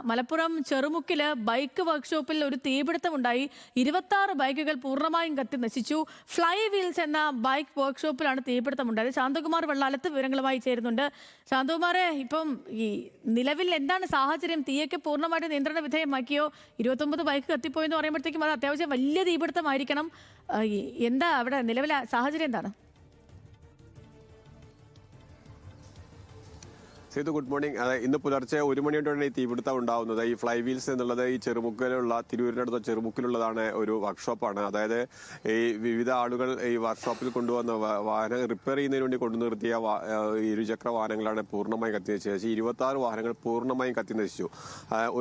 Malappuram ചെറുമുക്കില് bike വർക്ക്ഷോപ്പിൽ ഒരു തീപിടുത്തമുണ്ടായി. 26 ബൈക്കുകൾ പൂർണ്ണമായും കത്തി നശിച്ചു. ഫ്ലൈ വീൽസ് എന്ന ബൈക്ക് വർക്ക്ഷോപ്പിലാണ് തീപിടുത്തമുണ്ടായത്. ശാന്തകുമാർ വെള്ളാലത്ത് വിവരങ്ങളുമായി ചേരുന്നുണ്ട്. ശാന്തകുമാറെ, ഇപ്പം ഈ നിലവിൽ എന്താണ് സാഹചര്യം? തീയൊക്കെ പൂർണ്ണമായിട്ട് നിയന്ത്രണ വിധേയമാക്കിയോ? 29 ബൈക്ക് കത്തിപ്പോയെന്ന് പറയുമ്പോഴത്തേക്കും അത് അത്യാവശ്യം വലിയ തീപിടുത്തമായിരിക്കണം. എന്താ അവിടെ നിലവിലെ സാഹചര്യം എന്താണ്? Sethu, good morning. ഇന്ന് പുലർച്ചെ 1 മണിയോടെയാണ് ഈ തീപിടുത്തം ഉണ്ടാവുന്നത്. ഈ ഫ്ലൈ വീൽസ് എന്നുള്ളത് ഈ ചെറുമുക്കിലുള്ള തിരൂരിനടുത്ത ചെറുമുക്കിലുള്ളതാണ് ഒരു വർക്ക്ഷോപ്പാണ്. അതായത് ഈ വിവിധ ആളുകൾ ഈ വർക്ക്ഷോപ്പിൽ കൊണ്ടുവന്ന വാഹനം റിപ്പയർ ചെയ്യുന്നതിന് വേണ്ടി കൊണ്ടു നിർത്തിയ ഇരുചക്ര വാഹനങ്ങളാണ് പൂർണ്ണമായും കത്തി നശിച്ചത്. 26 വാഹനങ്ങൾ പൂർണ്ണമായും കത്തി നശിച്ചു.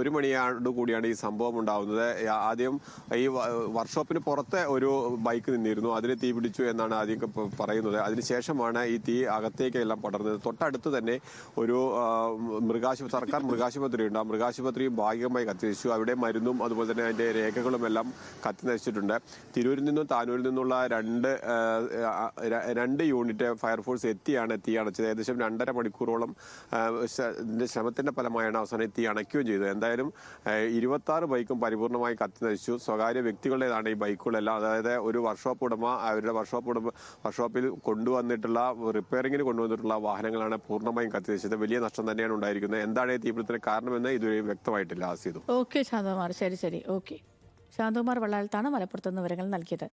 1 മണിയോട് കൂടിയാണ് ഈ സംഭവം ഉണ്ടാവുന്നത്. ആദ്യം ഈ വർക്ക്ഷോപ്പിന് പുറത്തെ ഒരു ബൈക്ക് നിന്നിരുന്നു, അതിന് തീ പിടിച്ചു എന്നാണ് ആദ്യം പറയുന്നത്. അതിനുശേഷമാണ് ഈ തീ അകത്തേക്കെല്ലാം പടർന്നത്. തൊട്ടടുത്ത് തന്നെ ഒരു സർക്കാർ മൃഗാശുപത്രി ഉണ്ട്. ആ മൃഗാശുപത്രിയും ഭാഗികമായി കത്തിനശിച്ചു. അവിടെ മരുന്നും അതുപോലെ തന്നെ അതിന്റെ രേഖകളും എല്ലാം കത്തിനശിച്ചിട്ടുണ്ട്. തിരൂരിൽ നിന്നും താനൂരിൽ നിന്നുള്ള രണ്ട് യൂണിറ്റ് ഫയർഫോഴ്സ് എത്തിയാണ് തീ അണച്ചത്. ഏകദേശം 2.5 മണിക്കൂറോളം ശ്രമത്തിന്റെ ഫലമായാണ് അവസാനം തീ അണയ്ക്കുകയും ചെയ്തത്. എന്തായാലും 26 ബൈക്കും പരിപൂർണമായി കത്തിനശിച്ചു. സ്വകാര്യ വ്യക്തികളുടേതാണ് ഈ ബൈക്കുകളെല്ലാം. അതായത് ഒരു വർക്ക്ഷോപ്പ് ഉടമ അവരുടെ വർക്ക്ഷോപ്പിൽ കൊണ്ടുവന്നിട്ടുള്ള റിപ്പയറിങ്ങിന് കൊണ്ടുവന്നിട്ടുള്ള വാഹനങ്ങളാണ് പൂർണ്ണമായും കത്തിനശിച്ചത്. വലിയ നഷ്ടം തന്നെയാണ് ഉണ്ടായിരിക്കുന്നത്. എന്താണ് ഈ തീപിടുത്തത്തിന് കാരണമെന്ന് ഇതുവരെ വ്യക്തമായിട്ടില്ല. ഓക്കെ ശാന്തകുമാർ, ശരി. ഓക്കെ. ശാന്തകുമാർ വെള്ളാലത്താണ് മലപ്പുറത്ത് നിന്ന് വിവരങ്ങൾ നൽകിയത്.